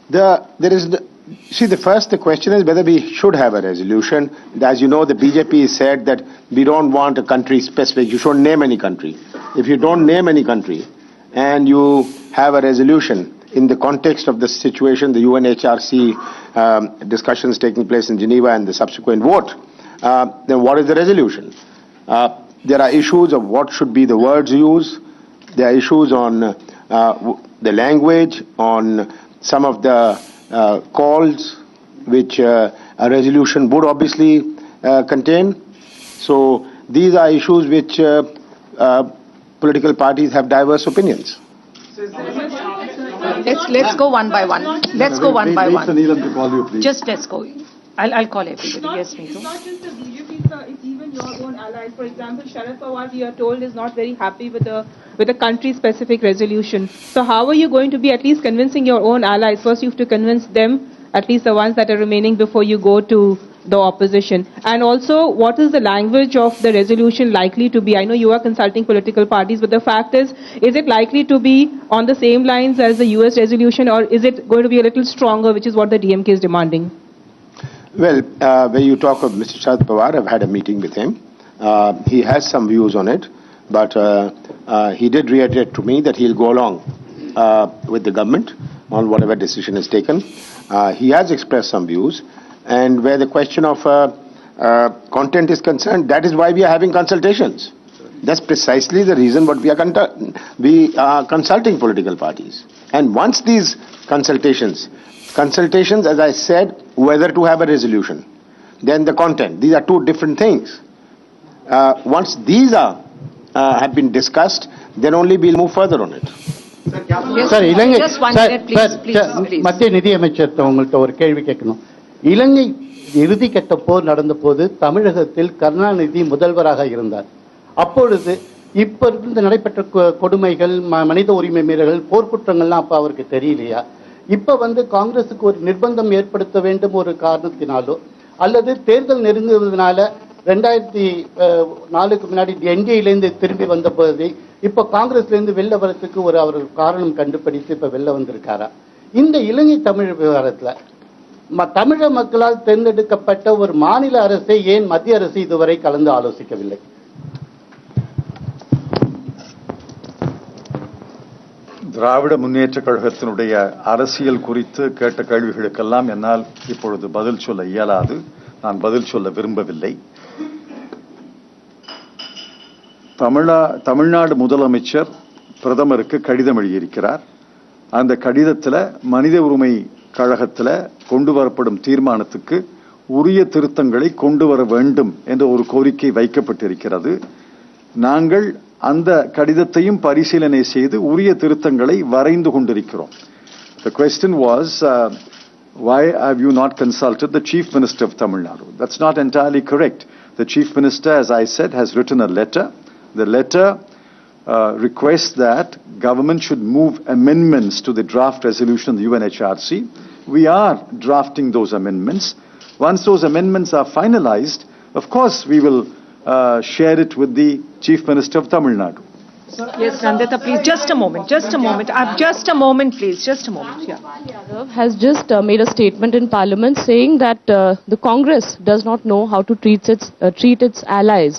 The question is whether we should have a resolution. As you know, the BJP has said that we don't want a country specific. You shouldn't name any country. If you don't name any country and you have a resolution in the context of the situation, the UNHRC discussions taking place in Geneva and the subsequent vote, then what is the resolution? There are issues of what should be the words used. There are issues on the language, on some of the calls which a resolution would obviously contain. So these are issues which political parties have diverse opinions. Let's go one by one. Let's go one by one. To call you, please. Just let's go. I'll call everybody. Yes, It's not just the BJP, sir. It's even your own allies. For example, Sharad Pawar, we are told, is not very happy with the country-specific resolution. So how are you going to be at least convincing your own allies? First, you have to convince them, at least the ones that are remaining, before you go to the opposition. And also, what is the language of the resolution likely to be? I know you are consulting political parties, but the fact is it likely to be on the same lines as the US resolution, or is it going to be a little stronger, which is what the DMK is demanding? Well, when you talk of Mr. Sharad Pawar, I've had a meeting with him. He has some views on it, but he did reiterate to me that he'll go along with the government on whatever decision is taken. He has expressed some views, and where the question of content is concerned, that is why we are having consultations. That's precisely the reason what we are consulting political parties. And once these consultations, as I said, whether to have a resolution, then the content, these are two different things. Once these have been discussed, then only we'll move further on it. Yes, just 1 minute, please. மத்திய நிதியமைச்சர் உங்கள்கிட்ட ஒரு கேள்வி கேட்கணும். இலங்கை இறுதிக்கட்ட போர் நடந்த போது தமிழகத்தில் கருணாநிதி முதல்வராக இருந்தார். அப்பொழுது இப்ப இருந்து நடைபெற்ற கொடுமைகள், மனித உரிமை மீறல்கள், போர்க்குற்றங்கள்லாம் அப்ப அவருக்கு தெரியலையா? இப்ப காங்கிரசுக்கு ஒரு நிர்பந்தம் ஏற்படுத்த வேண்டும் ஒரு காரணத்தினாலோ, அல்லது தேர்தல் நெருங்குவதனால 2004க்கு முன்னாடி என்டிஏலேருந்து திரும்பி வந்த போது இப்ப காங்கிரஸ்லேருந்து வெளில வரத்துக்கு அவர் காரணம் கண்டுபிடித்து இப்ப வெளில வந்திருக்காரா? இந்த இலங்கை தமிழ் விவகாரத்துல தமிழக மக்களால் தேர்ந்தெடுக்கப்பட்ட ஒரு மாநில அரசை ஏன் மத்திய அரசு இதுவரை கலந்து ஆலோசிக்கவில்லை? திராவிட முன்னேற்ற கழகத்தினுடைய அரசியல் குறித்து கேட்ட கேள்விகளுக்கெல்லாம் என்னால் இப்பொழுது பதில் சொல்ல இயலாது. நான் பதில் சொல்ல விரும்பவில்லை. தமிழ்நாடு முதலமைச்சர் பிரதமருக்கு கடிதம் எழுதியிருக்கிறார். அந்த கடிதத்தில் மனித உரிமை கழகத்தில் கொண்டு வரப்படும் தீர்மானத்துக்கு உரிய திருத்தங்களை கொண்டு வர வேண்டும் என்ற ஒரு கோரிக்கை வைக்கப்பட்டிருக்கிறது. நாங்கள் அந்த கடிதத்தையும் பரிசீலனை செய்து உரிய திருத்தங்களை வரைந்து கொண்டிருக்கிறோம். The question was, why have you not consulted the Chief Minister of Tamil Nadu? That's not entirely correct. The Chief Minister, as I said, has written a letter. The letter requests that government should move amendments to the draft resolution of the UNHRC. We are drafting those amendments. Once those amendments are finalized, of course we will share it with the Chief Minister of Tamil Nadu. Yes, Nandita, please, just a moment, just a moment. Just a moment, please, just a moment. Yeah. Has just made a statement in Parliament saying that the Congress does not know how to treat its allies,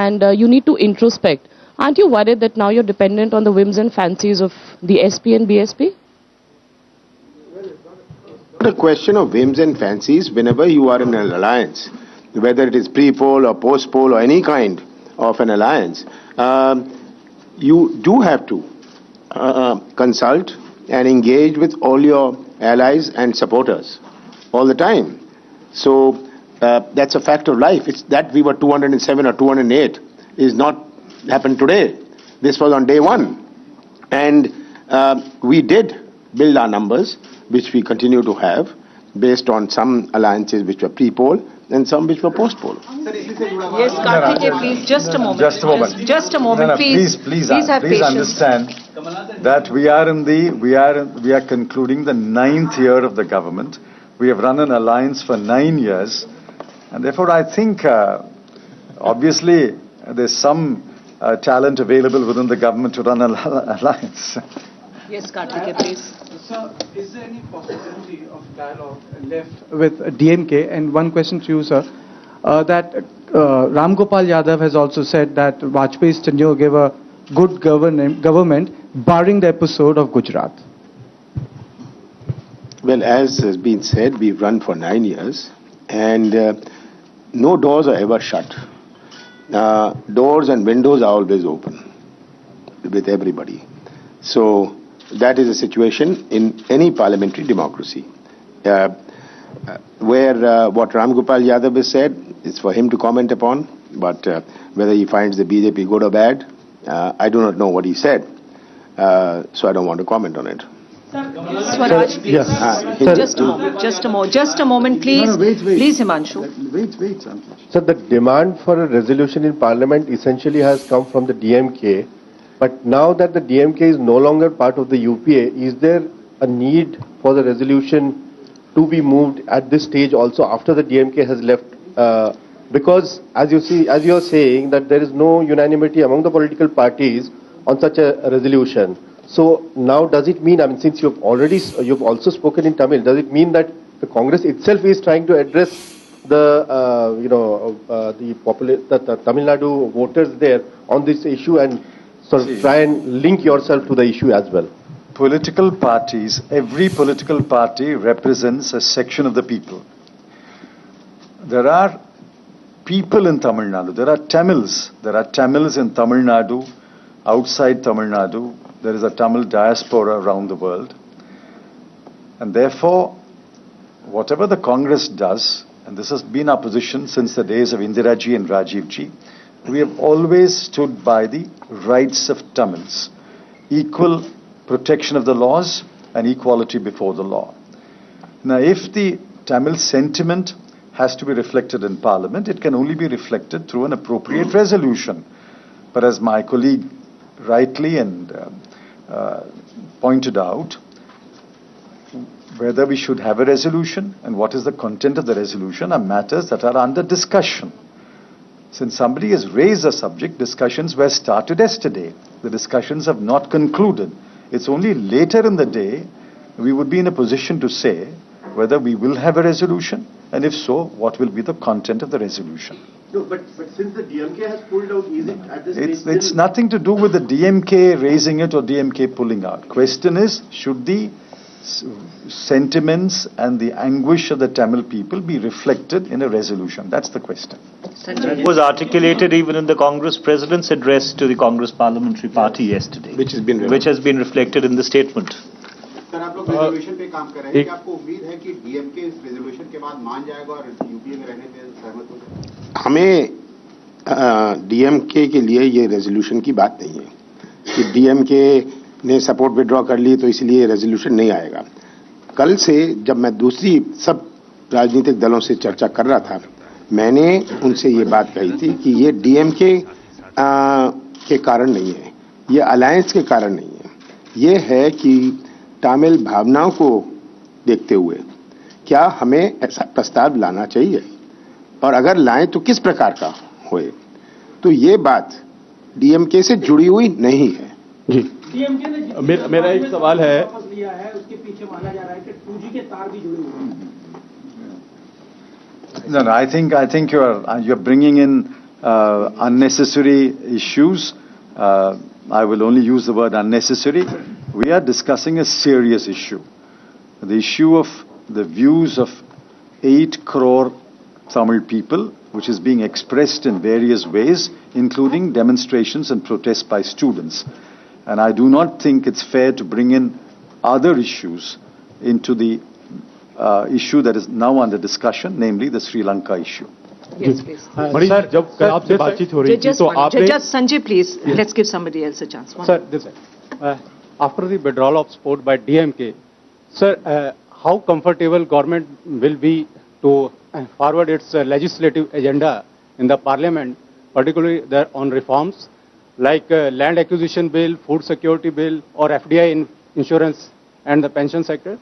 and you need to introspect. Aren't you worried that now you're dependent on the whims and fancies of the SP and BSP? The question of whims and fancies, whenever you are in an alliance, whether it is pre-poll or post-poll or any kind of an alliance, you do have to consult and engage with all your allies and supporters all the time. So that's a fact of life. It's that we were 207 or 208 is not happened today. This was on day one. And we did build our numbers, which we continue to have, based on some alliances which were pre-poll and some which were post-poll. Yes, Karthikeya, please, just a moment. Just a moment. Just a moment, No, please. Please have patience. understand that we are concluding the 9th year of the government. We have run an alliance for 9 years, and therefore I think obviously there's some talent available within the government to run an alliance. Yes, Karthikeya, please. Sir, is there any possibility of dialogue left with DMK? And one question to you, sir, that Ram Gopal Yadav has also said that Vajpayee's tenure gave a good government, barring the episode of Gujarat. Well, as has been said, we've run for 9 years, and no doors are ever shut. Doors and windows are always open with everybody. So that is a situation in any parliamentary democracy. Where what Ram Gopal Yadav has said is for him to comment upon, but whether he finds the BJP good or bad, I do not know what he said, so I don't want to comment on it. Swaraj, please. Just a moment, please. No, wait. Please, Himanshu. Wait, Santosh. So the demand for a resolution in Parliament essentially has come from the DMK. But now that the DMK is no longer part of the UPA, is there a need for the resolution to be moved at this stage also after the DMK has left? Because as you are saying that there is no unanimity among the political parties on such a resolution. So now does it mean, I mean, since you've also spoken in Tamil, does it mean that the Congress itself is trying to address the Tamil Nadu voters there on this issue and sort of try and link yourself to the issue as well? Political parties, every political party represents a section of the people. There are people in Tamil Nadu, there are Tamils in Tamil Nadu, outside Tamil Nadu, there is a Tamil diaspora around the world. And therefore, whatever the Congress does, and this has been our position since the days of Indira Ji and Rajiv Ji, we have always stood by the rights of Tamils, equal protection of the laws and equality before the law. Now, if the Tamil sentiment has to be reflected in Parliament, it can only be reflected through an appropriate resolution. But as my colleague rightly and pointed out, whether we should have a resolution and what is the content of the resolution are matters that are under discussion. Since somebody has raised a subject, discussions were started yesterday. The discussions have not concluded. It's only later in the day we would be in a position to say whether we will have a resolution, and if so, what will be the content of the resolution. No, but since the DMK has pulled out, is it at this stage? It's nothing to do with the DMK raising it or DMK pulling out. Question is, should the sentiments and the anguish of the Tamil people be reflected in a resolution? That's the question. It was articulated even in the Congress President's address to the Congress Parliamentary Party yesterday, which has been reflected in the statement. Sir, आप लोग resolution पे काम कर रहे हैं, क्या आपको उम्मीद है कि डीएमके इस रेजोल्यूशन के बाद मान जाएगा और यूपीए में रहने में सहमत होगा? हमें डीएमके के लिए ये रेजोल्यूशन की बात नहीं है कि डीएमके ने सपोर्ट विड्रॉ कर ली तो इसलिए रेजोल्यूशन नहीं आएगा. कल से जब मैं दूसरी सब राजनीतिक दलों से चर्चा कर रहा था, मैंने उनसे ये बात कही थी कि ये डीएमके के कारण नहीं है, ये अलायंस के कारण नहीं है. ये है कि तमिल भावनाओं को देखते हुए क्या हमें ऐसा प्रस्ताव लाना चाहिए, और अगर लाएं तो किस प्रकार का होए. तो ये बात डीएमके से जुड़ी हुई नहीं है. जी, मेरा एक सवाल है. उसके पीछे माना जा रहा है कि 2G के तार भी जुड़े हुए हैं. No, I think you're bringing in unnecessary issues. I will only use the word unnecessary. We are discussing a serious issue. The issue of the views of 8 crore Tamil people, which is being expressed in various ways, including demonstrations and protests by students. And I do not think it's fair to bring in other issues into the issue that is now under discussion, namely the Sri Lanka issue. Yes, please. Sir, जब आपसे बातचीत हो रही थी तो आपने just Sanjay, please, let's give somebody else a chance. Sir, this after the withdrawal of support by DMK, sir, how comfortable government will be to forward its legislative agenda in the parliament, particularly there on reforms like land acquisition bill, food security bill, or FDI in insurance and the pension sector?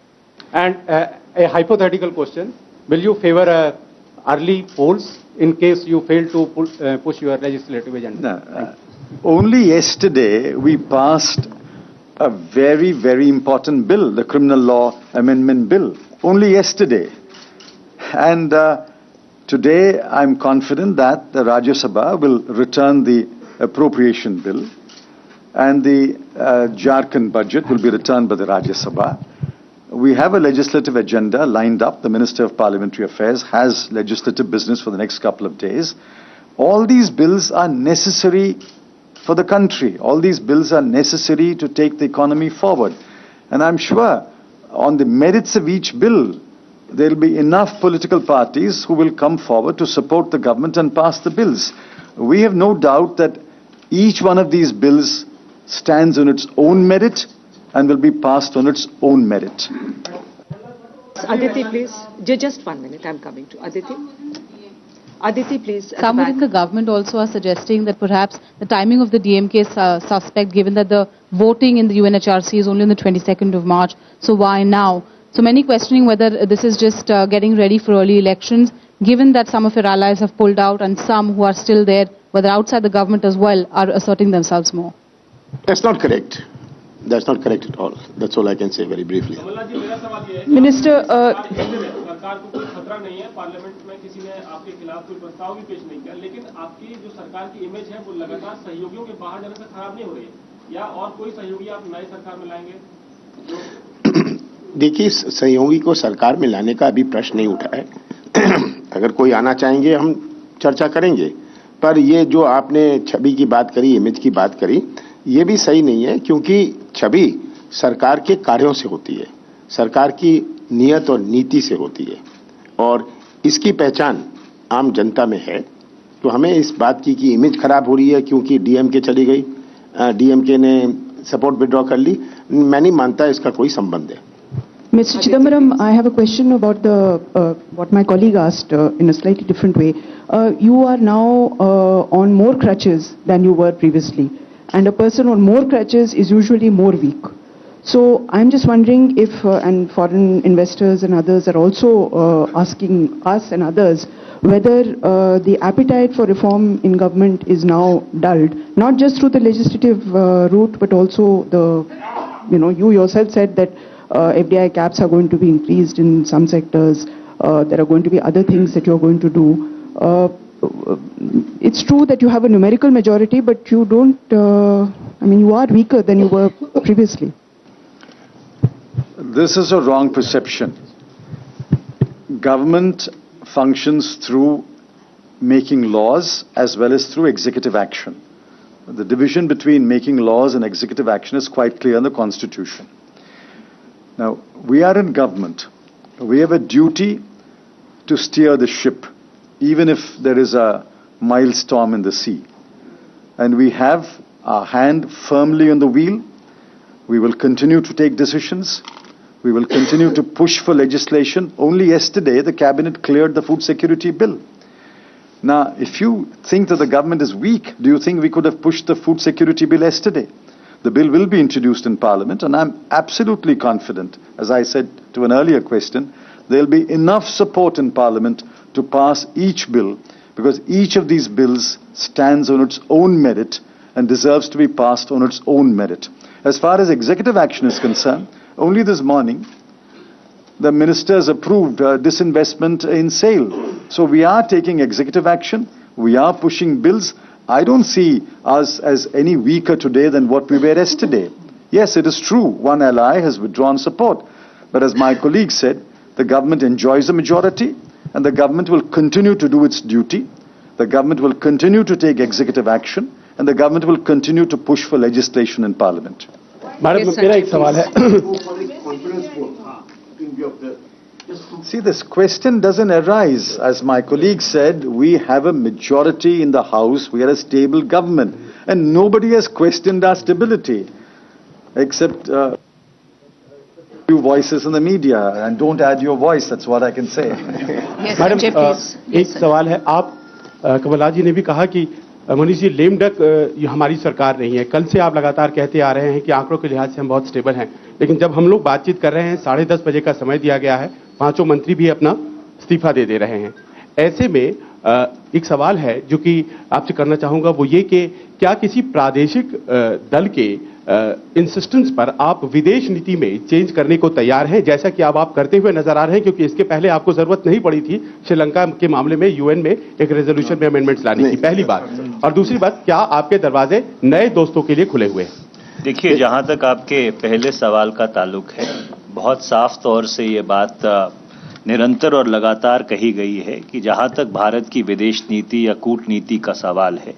And a hypothetical question: will you favor early polls in case you fail to push your legislative agenda? No, only yesterday we passed a very, very important bill, the Criminal Law Amendment Bill, only yesterday. And today I'm confident that the Rajya Sabha will return the appropriation bill and the Jharkhand budget will be returned by the Rajya Sabha. We have a legislative agenda lined up. The Minister of Parliamentary Affairs has legislative business for the next couple of days. All these bills are necessary for the country. All these bills are necessary to take the economy forward. And I'm sure on the merits of each bill, there will be enough political parties who will come forward to support the government and pass the bills. We have no doubt that each one of these bills stands on its own merit and will be passed on its own merit. Aditi, please. Just 1 minute, I'm coming to Aditi. Aditi, please. Some within the government also are suggesting that perhaps the timing of the DMK suspect, given that the voting in the UNHRC is only on the 22nd of March, so why now? So many questioning whether this is just getting ready for early elections, given that some of your allies have pulled out and some who are still there, whether outside the government as well, are asserting themselves more. That's not correct. That's not correct at all. That's all I can say very briefly. Minister, सरकार को कोई खतरा नहीं है, parliament में किसी ने आपके खिलाफ कोई प्रस्ताव भी पेश नहीं किया, लेकिन आपकी जो सरकार की इमेज है वो लगातार सहयोगियों के बाहर जाने से खराब नहीं हो रही है, या और कोई सहयोगी आप नई सरकार में लाएंगे? देखिए, सहयोगी को सरकार में लाने का अभी प्रश्न नहीं उठा है। अगर कोई आना चाहेंगे हम चर्चा करेंगे, पर ये जो आपने छवि की बात करी, इमेज की बात करी, ये भी सही नहीं है, क्योंकि छवि सरकार के कार्यों से होती है, सरकार की नियत और नीति से होती है, और इसकी पहचान आम जनता में है। तो हमें इस बात की कि इमेज खराब हो रही है क्योंकि डीएमके चली गई, डीएमके ने सपोर्ट विड्रॉ कर ली, मैं नहीं मानता इसका कोई संबंध है। Mr. Chidambaram, I have a question about what my colleague asked in a slightly different way. You are now on more crutches than you were previously, and a person on more crutches is usually more weak. So I'm just wondering if, and foreign investors and others are also asking us and others, whether the appetite for reform in government is now dulled, not just through the legislative route, but also you yourself said that FDI caps are going to be increased in some sectors. There are going to be other things that you're going to do. It's true that you have a numerical majority, but you don't, you are weaker than you were previously. This is a wrong perception. Government functions through making laws as well as through executive action. The division between making laws and executive action is quite clear in the Constitution. Now, we are in government. We have a duty to steer the ship, even if there is a mild storm in the sea. And we have our hand firmly on the wheel. We will continue to take decisions. We will continue to push for legislation. Only yesterday, the cabinet cleared the food security bill. Now, if you think that the government is weak, do you think we could have pushed the food security bill yesterday? The bill will be introduced in Parliament, and I'm absolutely confident, as I said to an earlier question, there will be enough support in Parliament to pass each bill, because each of these bills stands on its own merit and deserves to be passed on its own merit. As far as executive action is concerned, only this morning, the ministers approved disinvestment in SAIL. So we are taking executive action. We are pushing bills. I don't see us as any weaker today than what we were yesterday. Yes, it is true, one ally has withdrawn support. But as my colleague said, the government enjoys a majority, and the government will continue to do its duty. The government will continue to take executive action, and the government will continue to push for legislation in Parliament. See, this question doesn't arise. As my colleague said, we have a majority in the House, we are a stable government, and nobody has questioned our stability, except few voices in the media, and don't add your voice, that's what I can say. Yes, Madam, please. एक सवाल है, आप कमलनाथ जी ने भी कहा कि Manish ji lame duck ये हमारी सरकार नहीं है। कल से आप लगातार कहते आ रहे हैं कि आंकड़ों के लिहाज से हम बहुत स्टेबल हैं, लेकिन जब हम लोग बातचीत कर रहे हैं 10:30 बजे का समय दिया गया है, पांचों मंत्री भी अपना इस्तीफा दे रहे हैं। ऐसे में एक सवाल है जो कि आपसे करना चाहूंगा, वो ये कि क्या किसी प्रादेशिक दल के इंसिस्टेंस पर आप विदेश नीति में चेंज करने को तैयार हैं, जैसा कि अब आप करते हुए नजर आ रहे हैं, क्योंकि इसके पहले आपको जरूरत नहीं पड़ी थी श्रीलंका के मामले में यूएन में एक रेजोल्यूशन में अमेंडमेंट्स लाने की, पहली बात। और दूसरी बात, क्या आपके दरवाजे नए दोस्तों के लिए खुले हुए हैं? देखिए, जहां तक आपके पहले सवाल का ताल्लुक है, बहुत साफ तौर से ये बात निरंतर और लगातार कही गई है कि जहां तक भारत की विदेश नीति या कूटनीति का सवाल है,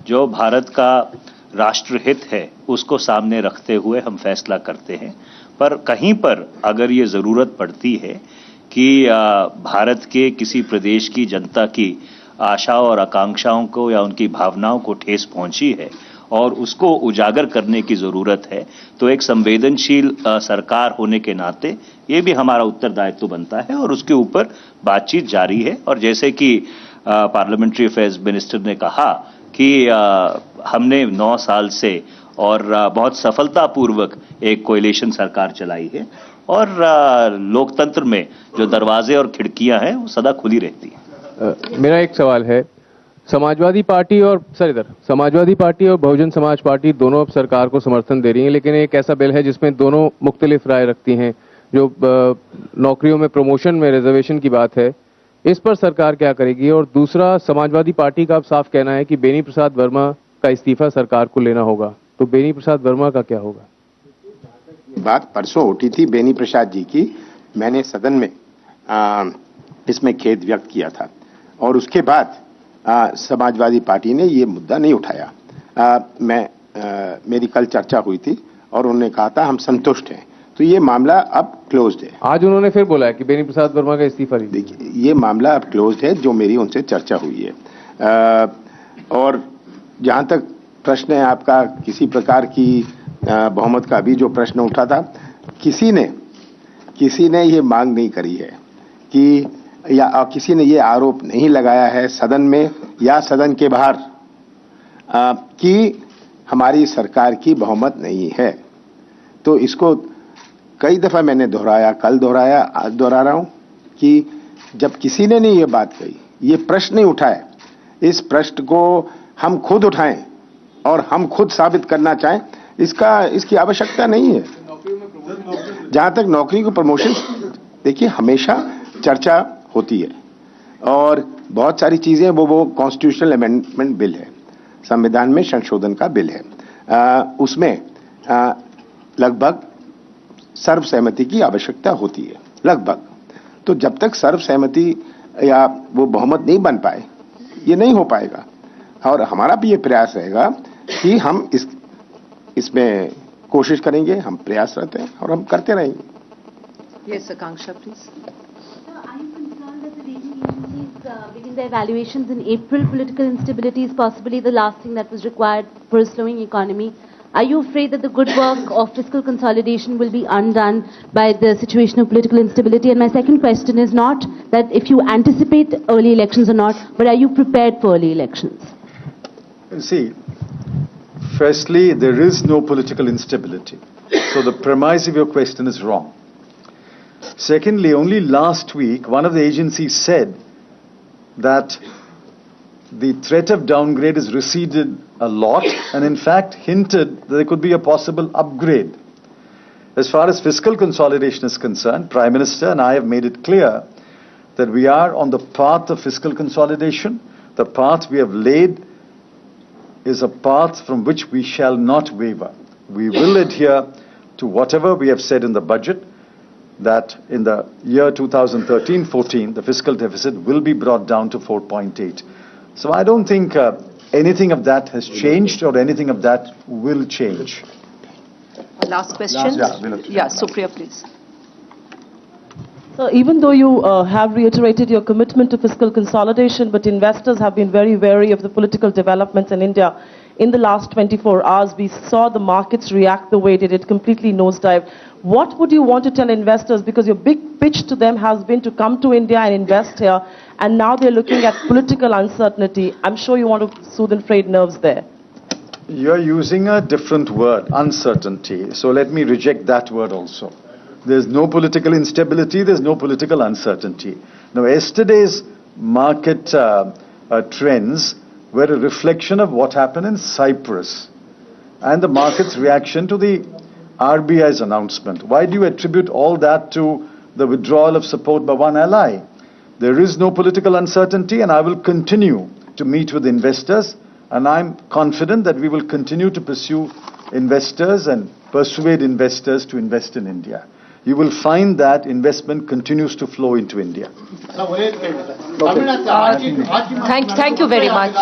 जो भारत का राष्ट्रहित है उसको सामने रखते हुए हम फैसला करते हैं। पर कहीं पर अगर ये ज़रूरत पड़ती है कि भारत के किसी प्रदेश की जनता की आशाओं और आकांक्षाओं को या उनकी भावनाओं को ठेस पहुंची है और उसको उजागर करने की ज़रूरत है, तो एक संवेदनशील सरकार होने के नाते ये भी हमारा उत्तरदायित्व बनता है और उसके ऊपर बातचीत जारी है। और जैसे कि पार्लियामेंट्री अफेयर्स मिनिस्टर ने कहा कि हमने 9 साल से और बहुत सफलतापूर्वक एक कोएलिशन सरकार चलाई है और लोकतंत्र में जो दरवाजे और खिड़कियां हैं वो सदा खुली रहती हैं। मेरा एक सवाल है, समाजवादी पार्टी और बहुजन समाज पार्टी दोनों अब सरकार को समर्थन दे रही हैं, लेकिन एक ऐसा बिल है जिसमें दोनों मुख्तलिफ राय रखती हैं, जो नौकरियों में प्रमोशन में रिजर्वेशन की बात है, इस पर सरकार क्या करेगी? और दूसरा, समाजवादी पार्टी का अब साफ कहना है कि बेनी प्रसाद वर्मा का इस्तीफा सरकार को लेना होगा, तो बेनी प्रसाद वर्मा का क्या होगा? बात परसों उठी थी बेनी प्रसाद जी की, मैंने सदन में इसमें खेद व्यक्त किया था और उसके बाद समाजवादी पार्टी ने ये मुद्दा नहीं उठाया। मेरी कल चर्चा हुई थी और उन्होंने कहा था हम संतुष्ट हैं, तो ये मामला अब क्लोज्ड है। आज उन्होंने फिर बोला है कि बेनी प्रसाद वर्मा का इस्तीफा नहीं। देखिए, ये मामला अब क्लोज्ड है, जो मेरी उनसे चर्चा हुई है। और जहां तक प्रश्न है आपका किसी प्रकार की बहुमत का भी जो प्रश्न उठा था, किसी ने ये मांग नहीं करी है कि या किसी ने ये आरोप नहीं लगाया है सदन में या सदन के बाहर कि हमारी सरकार की बहुमत नहीं है। तो इसको कई दफा मैंने दोहराया, कल दोहराया, आज दोहरा रहा हूं कि जब किसी ने नहीं ये बात कही, ये प्रश्न नहीं उठाए, इस प्रश्न को हम खुद उठाएं और हम खुद साबित करना चाहें, इसकी आवश्यकता नहीं है। जहां तक नौकरी को प्रमोशन, देखिए हमेशा चर्चा होती है और बहुत सारी चीजें वो कॉन्स्टिट्यूशनल अमेंडमेंट बिल है, संविधान में संशोधन का बिल है, उसमें लगभग सर्वसहमति की आवश्यकता होती है, लगभग। तो जब तक सर्वसहमति या वो बहुमत नहीं बन पाए, ये नहीं हो पाएगा। और हमारा भी ये प्रयास रहेगा कि हम इसमें कोशिश करेंगे, हम प्रयासरत हैं और हम करते रहेंगे। Yes, Akanksha, please. Are you concerned that the rating agencies beginning their evaluations in April, political instability is possibly the last thing that was required for a slowing economy? Are you afraid that the good work of fiscal consolidation will be undone by the situation of political instability? And my second question is not that if you anticipate early elections or not, but are you prepared for early elections? See, firstly, there is no political instability. So the premise of your question is wrong. Secondly, only last week, one of the agencies said that the threat of downgrade has receded a lot and in fact hinted that there could be a possible upgrade. As far as fiscal consolidation is concerned, Prime Minister and I have made it clear that we are on the path of fiscal consolidation. The path we have laid is a path from which we shall not waver. We will adhere to whatever we have said in the budget, that in the year 2013-14, the fiscal deficit will be brought down to 4.8. So I don't think anything of that has changed or anything of that will change. Last question. Yeah, Supriya, please. So even though you have reiterated your commitment to fiscal consolidation, but investors have been very wary of the political developments in India. In the last 24 hours, we saw the markets react the way they did, completely nosedive. What would you want to tell investors? Because your big pitch to them has been to come to India and invest here, and now they're looking at political uncertainty. I'm sure you want to soothe and frayed nerves there. You're using a different word, uncertainty. So let me reject that word also. There's no political instability, there's no political uncertainty. Now, yesterday's market trends were a reflection of what happened in Cyprus. and the market's reaction to the RBI's announcement. Why do you attribute all that to the withdrawal of support by one ally? There is no political uncertainty, and I will continue to meet with investors, and I'm confident that we will continue to pursue investors and persuade investors to invest in India. You will find that investment continues to flow into India. Thank you very much.